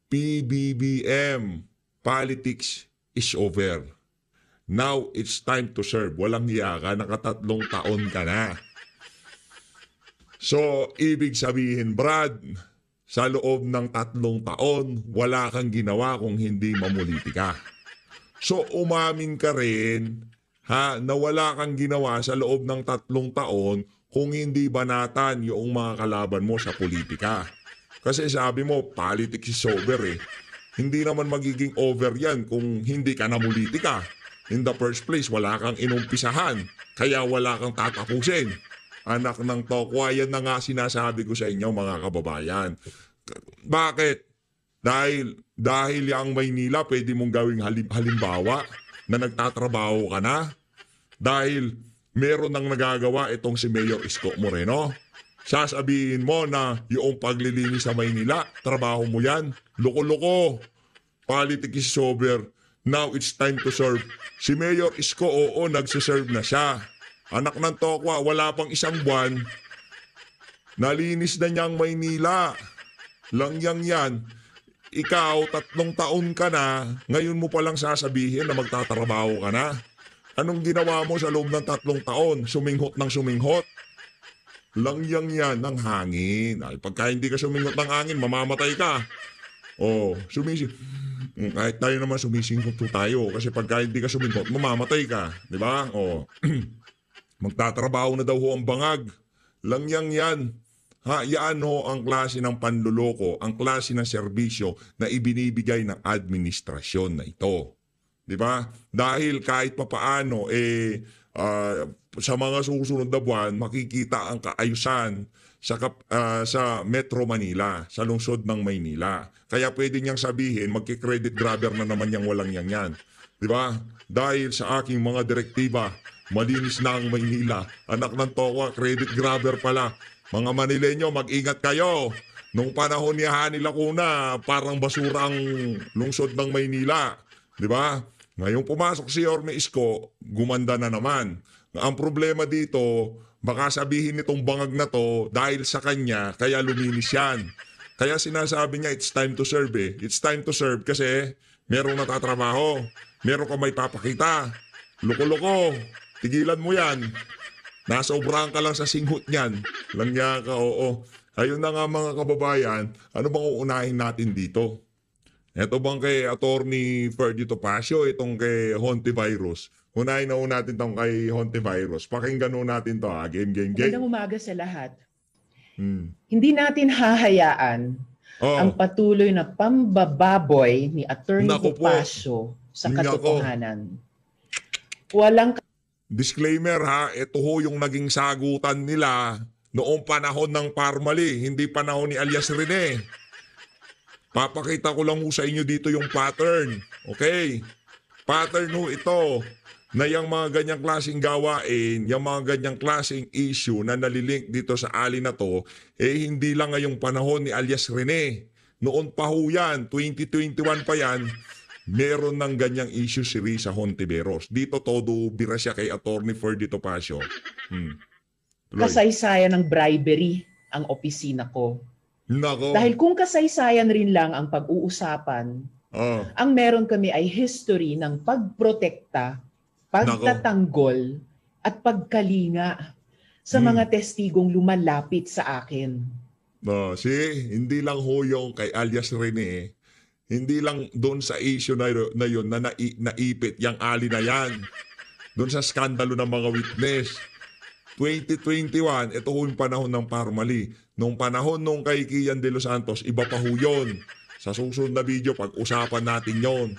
PBBM, politics is over. Now, it's time to serve. Walang hiya ka, nakatatlong taon ka na. So, ibig sabihin, Brad, sa loob ng 3 taon, wala kang ginawa kung hindi mamulitika. So, umamin ka rin, na wala kang ginawa sa loob ng 3 taon kung hindi banatan yung mga kalaban mo sa politika. Kasi sabi mo, politics is over eh. Hindi naman magiging over yan kung hindi ka namulitika. In the first place, wala kang inumpisahan, kaya wala kang tatapusin. Anak ng tokwa, yan na nga sinasabi ko sa inyo mga kababayan. Bakit? Dahil yung Maynila pwede mong gawing halimbawa na nagtatrabaho ka na? Dahil meron nang nagagawa itong si Mayor Isko Moreno? Sasabihin mo na yung paglilinis sa Maynila, trabaho mo yan? Loko-loko. Politics is over. Now it's time to serve. Si Mayor Isko, oo, nagsiserve na siya. Anak ng tokwa, wala pang 1 buwan. Nalinis na niyang Maynila. Langyang yan. Ikaw, 3 taon ka na, ngayon mo palang sasabihin na magtatrabaho ka na. Anong ginawa mo sa loob ng 3 taon? Suminghot ng suminghot. Langyang yan ng hangin. Ay, pagka hindi ka suminghot ng hangin, mamamatay ka. Oh, kahit tayo naman sumisingkot tayo kasi pagka hindi ka sumingkot, mamamatay ka. Di ba? O, magtatrabaho na daw ho ang bangag. Langyang yan. Yan ho ang klase ng panluloko, ang klase ng serbisyo na ibinibigay ng administrasyon na ito. Di ba? Dahil kahit papaano, sa mga susunod na buwan, makikita ang kaayusan sa Metro Manila, sa lungsod ng Maynila. Kaya pwede niyang sabihin, magki-credit grabber na naman yang walang yan. Di ba? Dahil sa aking mga direktiba, malinis na ang Maynila. Anak ng tokwa, credit grabber pala. Mga Manileño, mag-ingat kayo. Nung panahon ni Hani Lacuna, parang basura ang lungsod ng Maynila. Di ba? Ngayong pumasok si Yorme Isko, gumanda na naman. Ang problema dito, baka sabihin nitong bangag na to, dahil sa kanya, kaya luminis yan. Kaya sinasabi niya, it's time to serve eh. It's time to serve kasi merong natatrabaho. Meron ka may papakita. Loko-loko. Tigilan mo yan. Nasobrahan ka lang sa singhot niyan. Langya ka, oo. Ayun na nga mga kababayan, ano bang uunahin natin dito? Ito bang kay Attorney Ferdy Topacio, itong kay Hontivirus? Unahin na natin itong kay Hontivirus. Pakinggan natin to ha. Game. Magandang umaga sa lahat. Hindi natin hahayaan ang patuloy na pambababoy ni Attorney Topacio sa katotohanan. Walang disclaimer ha, ito ho yung naging sagutan nila noong panahon ng Parmali, hindi panahon ni alias Rene. Papakita ko lang ho sa inyo dito yung pattern. Okay? Pattern ho ito na yung mga ganyang klaseng gawain, yung mga ganyang klaseng issue na nalilink dito sa ali na to, hindi lang ngayong panahon ni alias Rene. Noon pa ho yan, 2021 pa yan, meron ng ganyang issue si Risa Hontiveros. Dito todo bira siya kay Attorney Ferdy Topacio. Kasaysayan ng bribery ang opisina ko. Nako. Dahil kung kasaysayan rin lang ang pag-uusapan, ang meron kami ay history ng pagprotekta, pagtatanggol, at pagkalinga sa mga testigong lumalapit sa akin. Hindi lang ho yung kay alias Rene, hindi lang doon sa issue na yun na naipit yung ali na yan. Doon sa skandalo ng mga witness. 2021, ito ho yung panahon ng Parmali. Nung panahon nung kay Kian de los Santos, iba pa ho yun. Sa susunod na video, pag-usapan natin yon.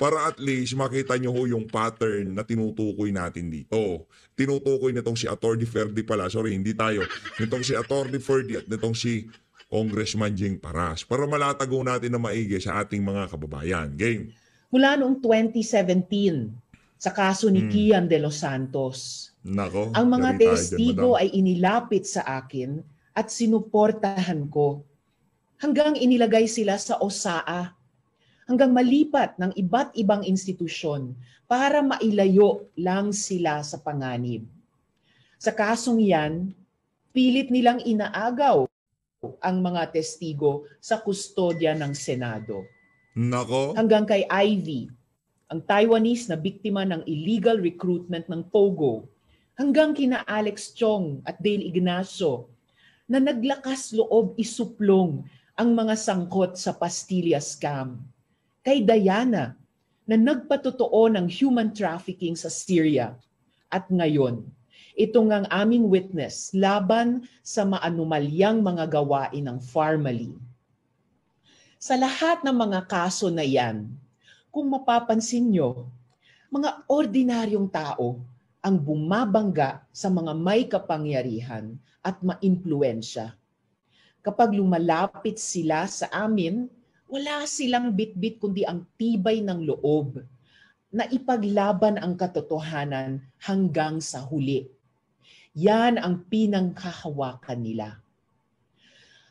Para at least makita nyo ho yung pattern na tinutukoy natin dito. Tinutukoy nitong si Attorney Ferdy pala. Sorry, hindi tayo. Nitong si Attorney Ferdy at nitong si Congressman Jing Paras. Para malatago natin na maigi sa ating mga kababayan. Game. Mula noong 2017, sa kaso ni Kian de los Santos, Nako, ang mga testigo ay inilapit sa akin at sinuportahan ko hanggang inilagay sila sa OSAA, hanggang malipat ng iba't ibang institusyon para mailayo lang sila sa panganib. Sa kasong yan, pilit nilang inaagaw ang mga testigo sa kustodya ng Senado. Nako. hanggang kay Ivy, ang Taiwanese na biktima ng illegal recruitment ng POGO, hanggang kina Alex Chong at Dale Ignacio na naglakas loob isuplong ang mga sangkot sa Pastilla scam. Kay Diana na nagpatotoo ng human trafficking sa Syria. At ngayon, ito ngang aming witness laban sa maanumalyang mga gawain ng Farmally. Sa lahat ng mga kaso na yan, kung mapapansin nyo, mga ordinaryong tao ang bumabangga sa mga may kapangyarihan at maimpluwensya. Kapag lumalapit sila sa amin, wala silang bitbit kundi ang tibay ng loob na ipaglaban ang katotohanan hanggang sa huli. Yan ang pinanghahawakan nila.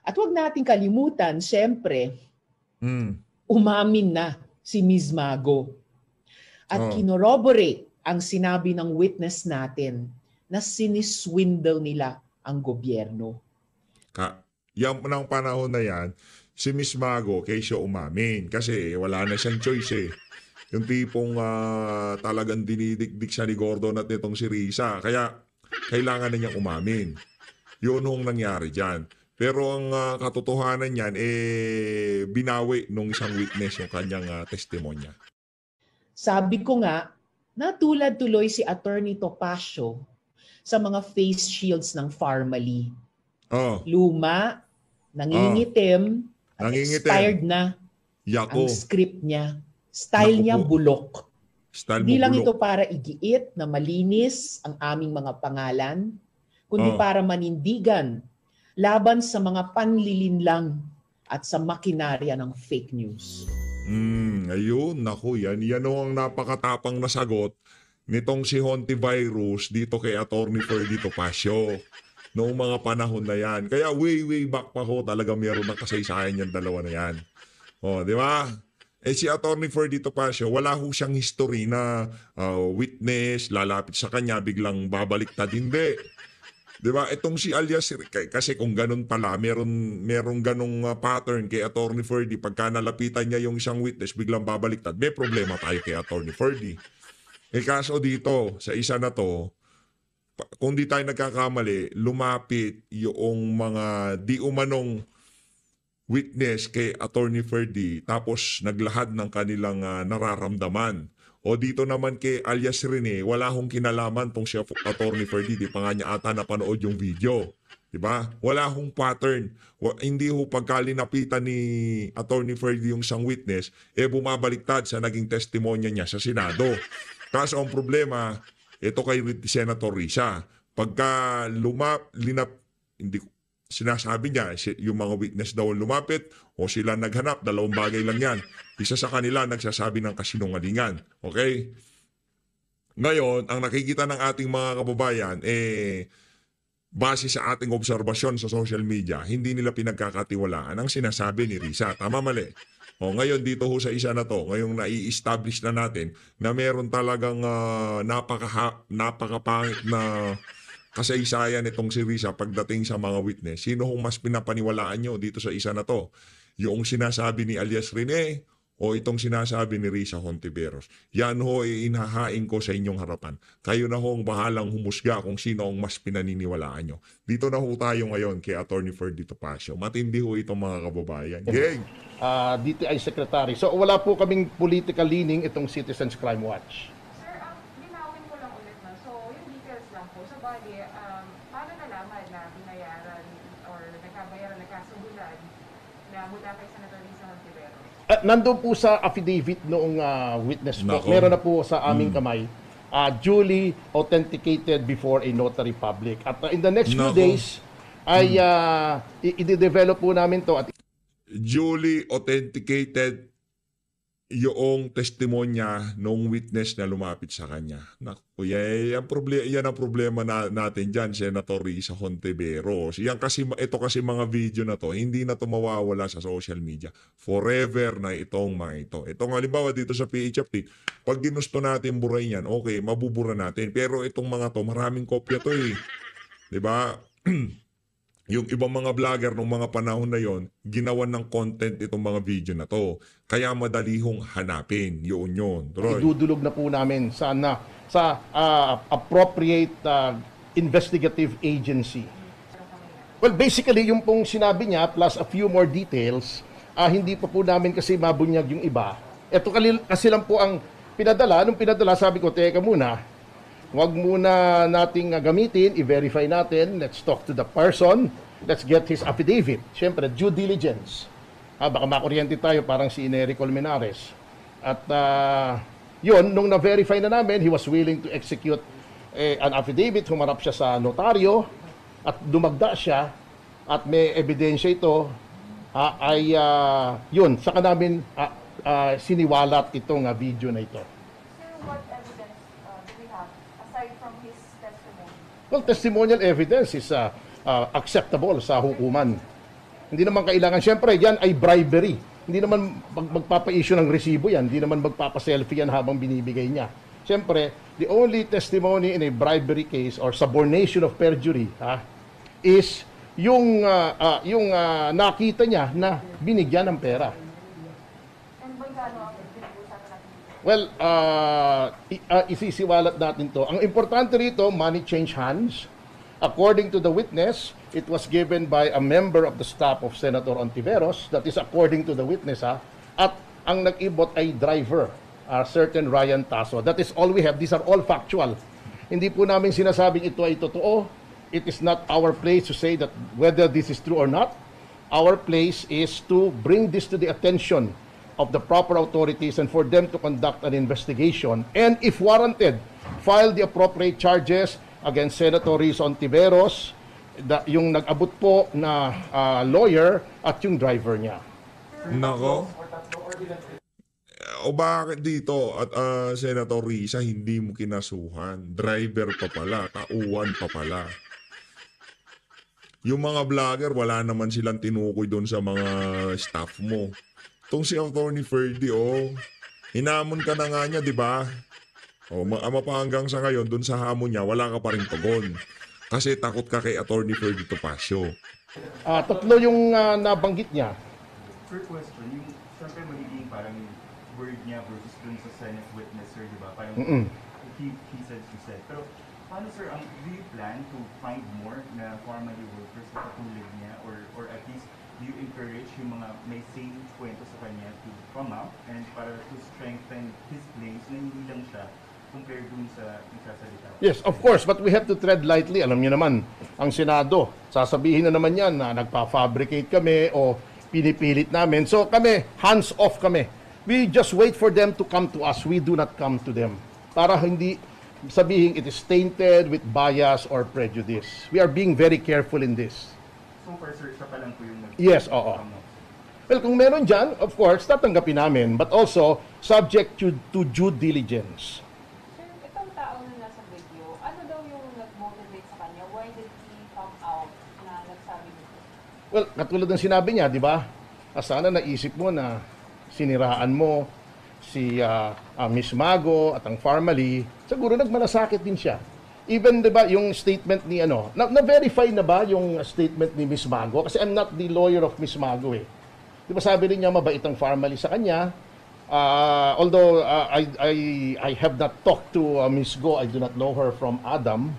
At huwag nating kalimutan, siyempre, umamin na si Ms. Mago. At kinoroborate ang sinabi ng witness natin na siniswindle nila ang gobyerno. Yan ng panahon na yan, si Miss Mago kay siya umamin kasi wala na siyang choice eh. Yung tipong talagang dinidikdik siya ni Gordon at nitong si Risa. Kaya kailangan na niyang umamin. Yun ang nangyari dyan. Pero ang katotohanan niyan, binawi nung isang witness yung kanyang testimonya. Sabi ko nga, natulad tuloy si Attorney Topacio sa mga face shields ng Farmally. Luma, nangingitim, at expired na ang script niya. Style niya bulok. Hindi lang ito para igiit na malinis ang aming mga pangalan, kundi para manindigan laban sa mga panlilinlang at sa makinarya ng fake news. Ayun, naku, yan ang napakatapang na sagot nitong si Hontivirus dito kay Attorney Ferdy Topacio noong mga panahon na yan. Kaya way back pa ho talaga meron ng kasaysayan yung dalawa na yan. Di ba? Si Attorney Ferdy Topacio, wala ho siyang history na witness, lalapit sa kanya, biglang babaliktad. Hindi. Diba? Itong si alias, kasi kung ganun pala, merong ganung pattern kay Attorney Ferdy. Pagka nalapitan niya yung isang witness, biglang babaliktad. May problema tayo kay Attorney Ferdy. Kaso dito, sa isa na to, kung di tayo nagkakamali, lumapit yung mga di umanong witness kay Attorney Ferdy tapos naglahad ng kanilang nararamdaman. O dito naman kay alias Rene, wala hong kinalaman tong si Attorney Ferdy. Di pa nga niya ata napanood yung video. Diba? Wala hong pattern. Hindi ho pagkalinapitan ni Attorney Ferdy yung isang witness, bumabaliktad sa naging testimonya niya sa Senado. Kaso ang problema, ito kay Senator Risa. Pagka sinasabi niya, yung mga witness daw lumapit o sila naghanap, dalawang bagay lang yan. Isa sa kanila nagsasabi ng kasinungalingan. Okay? Ngayon, ang nakikita ng ating mga kababayan, base sa ating obserbasyon sa social media, hindi nila pinagkakatiwalaan ang sinasabi ni Risa. Tama, mali? Ngayon, dito ho sa isa na to, ngayong nai-establish na natin na meron talagang napakapangit na kasaysayan itong si Risa pagdating sa mga witness. Sino hong mas pinapaniwalaan nyo dito sa isa na to? Yung sinasabi ni alias Rene o itong sinasabi ni Risa Hontiveros? Yan ho inahain ko sa inyong harapan. Kayo na hong bahalang humusga kung sino ang mas pinaniniwalaan nyo. Dito na ho tayo ngayon kay Attorney Ferdy Topacio. Matindi ho itong mga kababayan. Gang! DTI Secretary. So wala po kaming political leaning itong Citizens Crime Watch. Linawin ko lang ulit na. So, yung details lang po. Sa body, paano nalaman na binayaran or nagkabayaran, nagkasuhulan na mula kay Senator Risa Hontiveros? Nandun po sa affidavit noong witness po. Meron na po sa aming kamay. Duly authenticated before a notary public. At in the next few days, ay i-develop po namin to at duly authenticated yung testimonya nung witness na lumapit sa kanya. Naku, yan ang problema natin dyan, Senator Risa Hontiveros. Ito kasi mga video na to, hindi na to mawawala sa social media. Forever na itong mga ito. Itong halimbawa dito sa PH Update, pag ginusto natin burahin yan, okay, mabubura natin. Pero itong mga to, maraming kopya to eh. Diba? yung ibang mga vlogger nung mga panahon na yon, ginawan ng content itong mga video na to. Kaya madali hong hanapin. Yun. Troy. Idudulog na po namin sana sa appropriate investigative agency. Well, basically, yung pong sinabi niya, plus a few more details, hindi pa po namin kasi mabunyag yung iba. Ito kasi lang po ang pinadala. Nung pinadala, sabi ko, teka muna, huwag muna nating gamitin, i-verify natin, let's talk to the person, let's get his affidavit. Siyempre, due diligence. Baka makuryente tayo parang si Nery Colmenares. At yun, nung na-verify na namin, he was willing to execute an affidavit, humarap siya sa notaryo, at dumagda siya, at may ebidensya ito, yun, saka namin siniwalat itong video na ito. Sir, what evidence do we have aside from his testimony? Well, testimonial evidence is acceptable sa hukuman. Hindi naman kailangan, siyempre, yan ay bribery. Hindi naman magpapa-issue ng resibo yan. Hindi naman magpapa-selfie yan habang binibigay niya. Siyempre, the only testimony in a bribery case or subornation of perjury is yung nakita niya na binigyan ng pera. And magkano ang pinag-uusapan natin? Well, isisiwalat natin to. Ang importante rito, money change hands. According to the witness, it was given by a member of the staff of Senator Ontiveros. That is according to the witness. At ang nag-ibot ay driver, certain Ryan Taso. That is all we have. These are all factual. Hindi po namin sinasabing ito ay totoo. It is not our place to say that whether this is true or not. Our place is to bring this to the attention of the proper authorities and for them to conduct an investigation and if warranted, file the appropriate charges against Senator Riz Ontiveros, yung nag-abot po na lawyer at yung driver niya. Nako. O bakit dito at Senator Risa hindi mo kinasuhan? Driver pa pala, tauhan pa pala. Yung mga vlogger, wala naman silang tinukoy doon sa mga staff mo. Itong si Attorney Ferdy, hinamon ka na nga niya, di ba? Ama pa hanggang sa ngayon, doon sa hamon niya, wala ka pa rin tugon. Kasi takot ka kay Attorney Ferdy Topacio. Tatlo yung nabanggit niya. Per question, yung siyempre magiging parang word niya versus dun sa Senate witness, sir, di ba? Parang he said, she said. Pero paano, sir, do you plan to find more na formally workers na katulad niya or at least do you encourage yung mga may same kwento sa kanya to come out and para to strengthen his claims na hindi lang siya compared dun sa nagsasalita? Yes, of course, but we have to tread lightly. Alam niyo naman, ang Senado, sasabihin na naman yan na nagpa-fabricate kami o pinipilit namin. So kami, hands off kami. We just wait for them to come to us. We do not come to them. Para hindi sabihin it is tainted with bias or prejudice. We are being very careful in this. So far, sir, siya pa lang po yung Yes, oo. Well, kung meron dyan, of course, tatanggapin namin. But also, subject to due diligence. Sir, itong tao na nasa video, ano daw yung nag-motivate sa kanya? Why did he come out na nagsabi nito? Well, katulad ng sinabi niya, di ba? Sana naisip mo na siniraan mo si Miss Mago at ang family, siguro nagmalasakit din siya. Even, di ba, yung statement ni na-verify na ba yung statement ni Miss Mago? Kasi I'm not the lawyer of Miss Mago eh. Di ba sabi rin niya mabait ang family sa kanya? Although I have not talked to Miss Go, I do not know her from Adam.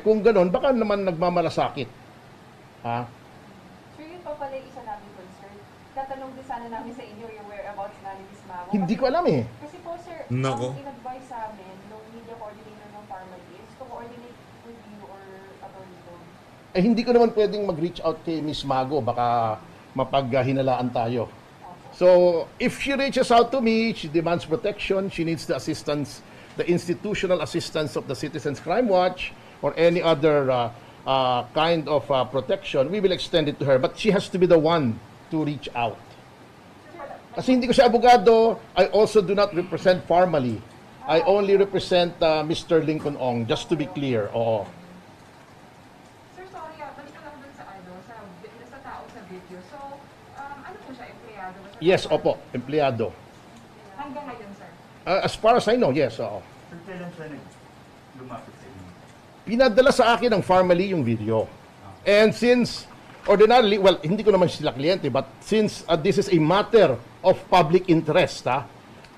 Kung ganon, baka naman nagmamalasakit. Sir, yun pa pala yung isa namin concern. Tatanong din sana namin sa inyo yung whereabouts na ni Miss Mago. Hindi ko alam eh. Kasi po, sir, Nako. ang in-advise sa amin nung media coordinator ng family is to coordinate with you or attorney Don. Hindi ko naman pwedeng mag-reach out kay Miss Mago. Baka mapaghinalaan tayo. So, if she reaches out to me, she demands protection, she needs the assistance, the institutional assistance of the Citizens Crime Watch or any other kind of protection, we will extend it to her. But she has to be the one to reach out. Kasi hindi ko siya abogado, I also do not represent formally. I only represent Mr. Lincoln Ong, just to be clear. Oo. Sir, sorry, balik ko lang dun sa tao sa video. So, ano po siya, empleyado ba siya? Yes, opo, empleyado. Hanggang ngayon, sir? As far as I know, yes, oo. Sir, kailan siya lumapit sa inyo? Pinadala sa akin ng family yung video. And since ordinarily, well, hindi ko naman sila kliyente, but since this is a matter of public interest,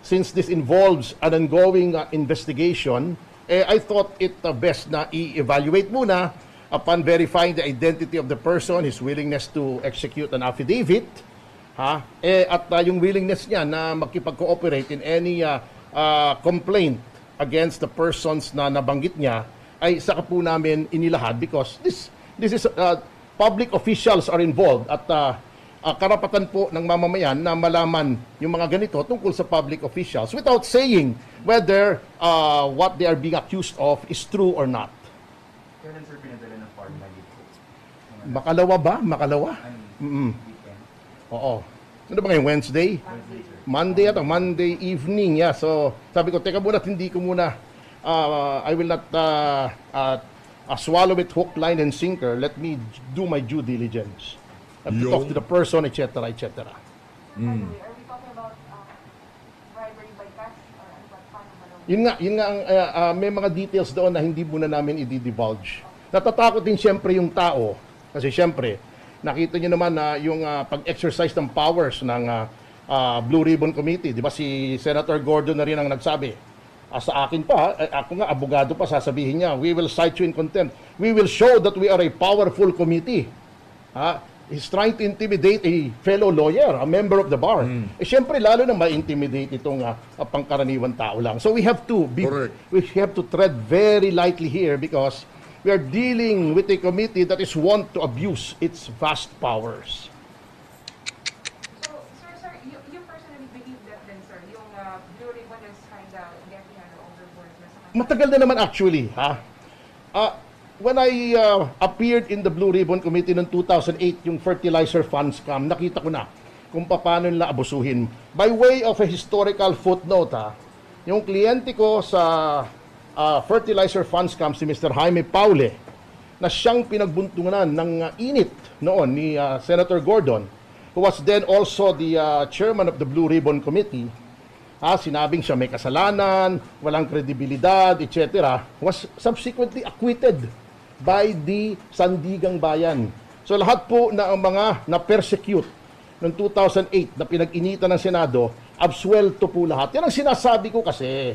since this involves an ongoing investigation, I thought it best na i-evaluate muna upon verifying the identity of the person, his willingness to execute an affidavit, at yung willingness niya na makipag-cooperate in any complaint against the persons na nabanggit niya, ay saka po namin inilahad because this is public officials are involved at karapatan po ng mamamayan na malaman yung mga ganito tungkol sa public officials without saying whether what they are being accused of is true or not. Kailan sir pinadala ng form lagi po? Makalawa ba? Makalawa? Weekend? Oo. Ano ba ngayon? Wednesday? Wednesday, sir. Monday at Monday evening. Yeah. So, sabi ko, teka muna, hindi ko muna, I will not swallow it hook, line, and sinker. Let me do my due diligence. I have to talk to the person, etc., etc. By the way, are we talking about bribery by cash or ano ba? Paano ba daw? Yun nga may mga details doon na hindi muna namin i-divulge. Natatakot din siyempre yung tao kasi siyempre nakita niyo naman na yung pag-exercise ng powers ng Blue Ribbon Committee, di ba si Senator Gordon na rin ang nagsabi. Sa akin pa, ako nga abogado pa, sasabihin niya, we will cite you in contempt. We will show that we are a powerful committee. He's trying to intimidate a fellow lawyer, a member of the bar. Siyempre, lalo na ma-intimidate itong pangkaraniwan tao lang. So we have to tread very lightly here because we are dealing with a committee that is wont to abuse its vast powers. So, sir, you personally believe that then, sir, yung Blue Ribbon is kind of getting overboard na sa Matagal na naman actually, when I appeared in the Blue Ribbon Committee noong 2008, yung fertilizer fund scam, nakita ko na kung paano nila abusuhin. By way of a historical footnote, yung kliyente ko sa fertilizer fund scam, si Mr. Jaime Paule, na siyang pinagbuntungan ng init noon ni Senator Gordon, who was then also the chairman of the Blue Ribbon Committee, sinabing siya may kasalanan, walang kredibilidad, etc., was subsequently acquitted by the Sandigang Bayan. So lahat po na ang mga na-persecute noong 2008 na pinag-initan ng Senado, absuelto po lahat. Yan ang sinasabi ko kasi.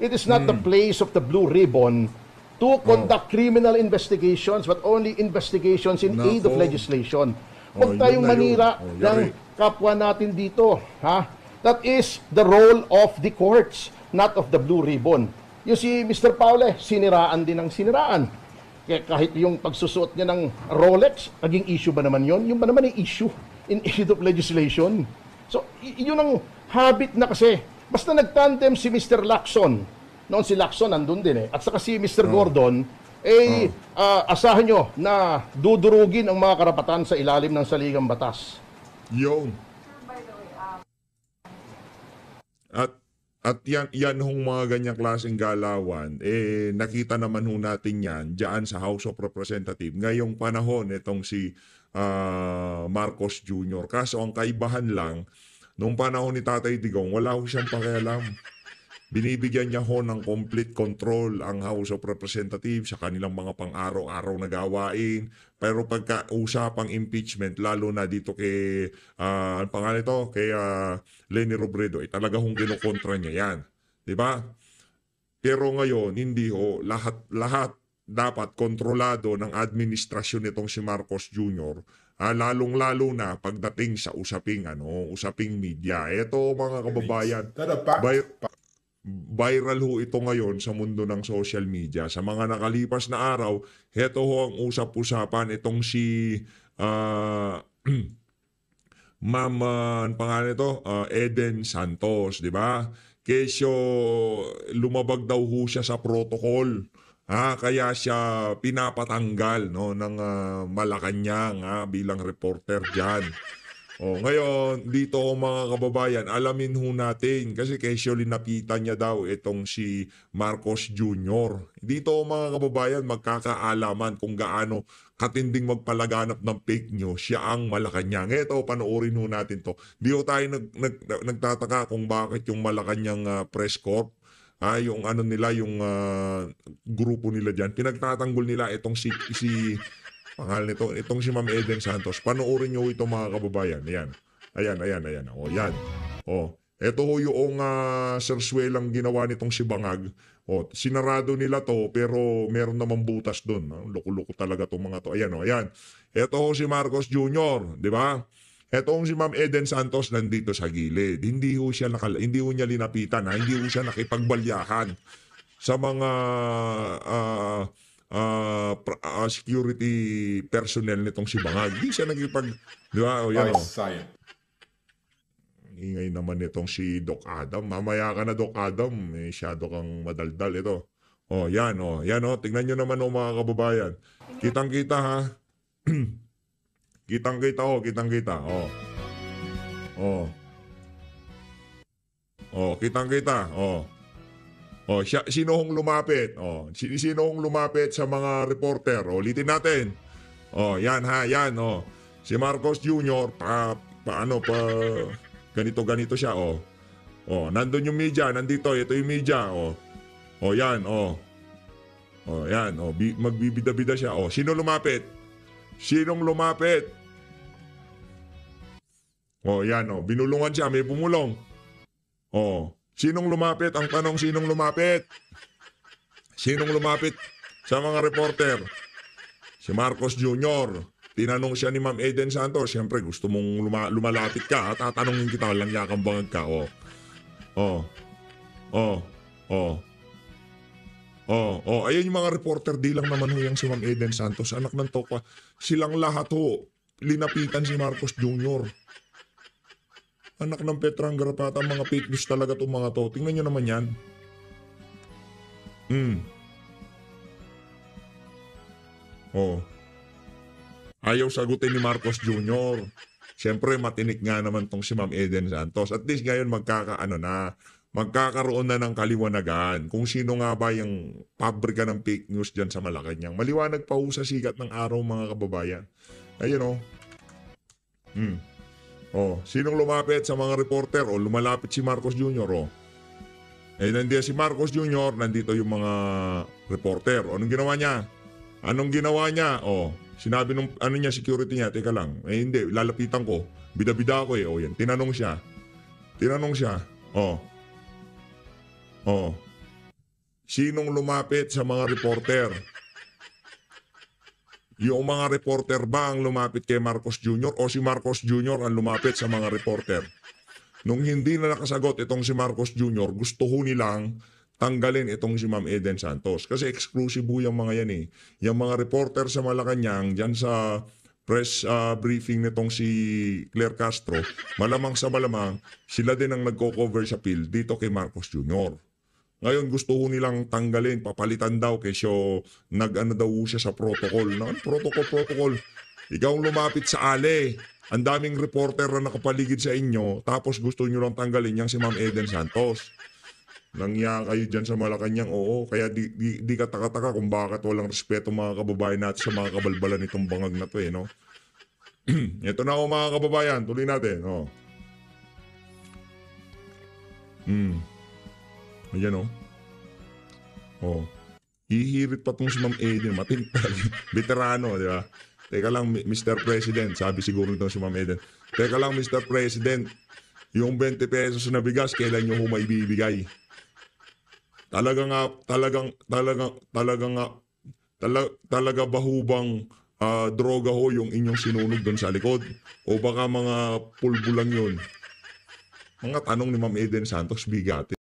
It is not the place of the Blue Ribbon to conduct criminal investigations but only investigations in aid of legislation. Huwag tayong manira ng kapwa natin dito. That is the role of the courts, not of the Blue Ribbon. Yung si Mr. Paule, siniraan din ang siniraan. Kaya kahit yung pagsusuot niya ng Rolex, naging issue ba naman yon? Yung ba naman yung issue in aid of legislation? So, yun ang habit na kasi. Basta nagtandem si Mr. Lacson. Noon si Lacson nandun din at saka si Mr. Gordon, asahan nyo na dudurugin ang mga karapatan sa ilalim ng saligang batas. Yun. Sir, by the way, At yan hong mga ganyang klaseng galawan, nakita naman ho natin yan dyan sa House of Representatives. Ngayong panahon, itong si Marcos Jr. Kaso ang kaibahan lang, nung panahon ni Tatay Digong, wala ho siyang pakialam. Binibigyan niya ho ng complete control ang House of Representatives sa kanilang mga pang-araw-araw na gawain. Pero pagka usapang impeachment, lalo na dito kay, ang pangalan ito, kay Leni Robredo, talaga hong kinukontra niya yan. Diba? Pero ngayon, hindi ho. Lahat dapat kontrolado ng administrasyon nitong si Marcos Jr., lalong-lalo na pagdating sa usaping media. Ito mga kababayan, viral ho ito ngayon sa mundo ng social media. Sa mga nakalipas na araw, heto ho ang usap-usapan itong si Ma'am, ang pangalan ito, Eden Santos, di ba? Kesyo lumabag daw ho siya sa protocol. Kaya siya pinapatanggal ng Malacanang bilang reporter diyan. Ngayon, dito mga kababayan, alamin ho natin kasi casually nakita niya daw itong si Marcos Jr. Dito mga kababayan, magkakaalaman kung gaano katinding magpalaganap ng fake news siya ang Malacanang. Ito, panoorin ho natin to. Di ho tayo nagtataka kung bakit yung Malacanang Press Corp, yung nila, yung grupo nila dyan, pinagtatanggol nila itong si Pangalan nito, itong si Ma'am Eden Santos. Panoorin nyo ito mga kababayan. Ayan. Ayan. O, yan. O, ito ho yung serswelang ginawa nitong si Bangag. O, sinarado nila to pero meron naman butas doon. Loko-loko talaga tong mga to. Ayan o, ayan. Ito ho si Marcos Jr., di ba? Etong si Ma'am Eden Santos nandito sa gilid. Hindi ho niya linapitan, ha? Hindi ho siya nakipagbalyahan sa mga security personnel nitong si Bangag. Hindi siya di ba? O, yan, o. Ingay naman itong si Doc Adam. Mamaya ka na, Doc Adam. Masyado kang madaldal ito. O, yan, o. Yan, o. Tingnan nyo naman, o, mga kababayan. Kitang-kita, ha? Kitang-kita, o. Kitang-kita, o. O. O, kitang-kita, o. O, sino hong lumapit? O, sino hong lumapit sa mga reporter? O, ulitin natin. O, yan, ha, yan, o. Si Marcos Jr., ganito siya, o. O, nandun yung media, nandito, ito yung media, o. O, yan, o. O, yan, o. Magbibida-bida siya, o. Sino lumapit? Sinong lumapit? O, yan, o. Binulungan siya, may bumulong. O, sinong lumapit? Ang tanong, sinong lumapit? Sinong lumapit sa mga reporter? Si Marcos Jr., tinanong siya ni Ma'am Eden Santos, siyempre gusto mong lumalapit ka at tatanungin kita, walang yakang bangag ka. Ayan yung mga reporter, di lang naman ho yung si Ma'am Eden Santos, anak ng toka. Silang lahat ho, linapitan si Marcos Jr. Anak ng Petrang Garapata, mga fake news talaga itong mga to. Tingnan nyo naman yan. Ayaw sagutin ni Marcos Jr. Siyempre, matinik nga naman tong si Ma'am Eden Santos. At least ngayon magkakaroon na ng kaliwanagan kung sino nga ba yung pabrika ng fake news dyan sa Malacanang. Maliwanag pa ho sa sikat ng araw, mga kababayan. Ayun, sinong lumapit sa mga reporter? O, lumalapit si Marcos Jr., o. Nandiyan si Marcos Jr., nandito yung mga reporter. O, anong ginawa niya? O, sinabi nung security niya, teka lang, hindi, lalapitan ko. Bida-bida ako, o yan. Tinanong siya. Sinong lumapit sa mga reporter? Yung mga reporter ba ang lumapit kay Marcos Jr. o si Marcos Jr. ang lumapit sa mga reporter? Nung hindi na nakasagot itong si Marcos Jr., gusto ho nilang tanggalin itong si Ma'am Eden Santos. Kasi exclusive ho yung mga yan eh. Yung mga reporter sa Malacanang, dyan sa press briefing nitong si Claire Castro, malamang sa malamang, sila din ang nagko-cover sa field dito kay Marcos Jr. Ngayon gusto ho nilang tanggalin, papalitan daw kesyo daw siya sa protocol. Protocol. Ikaw ang lumapit sa ale. Ang daming reporter na nakapaligid sa inyo, tapos gusto nyo lang tanggalin yang si Ma'am Eden Santos. Nangya kayo dyan sa Malacanang, oo. Kaya di ka taka-taka kung bakit walang respeto mga kababayan natin sa mga kabalbalan nitong bangag na to eh, no? Ito na ako mga kababayan, tuloy natin, oh. Ayan, oh. Hihirit pa tong si Ma'am Eden, veterano, di ba? Teka lang, Mr. President, sabi siguro nito si Ma'am Eden. Teka lang, Mr. President, yung 20 pesos na bigas, kailan nyo ho maibibigay? Talaga ba hubang droga ho yung inyong sinunog doon sa likod? O baka mga pulbo lang yun? Mga tanong ni Ma'am Eden Santos, bigat.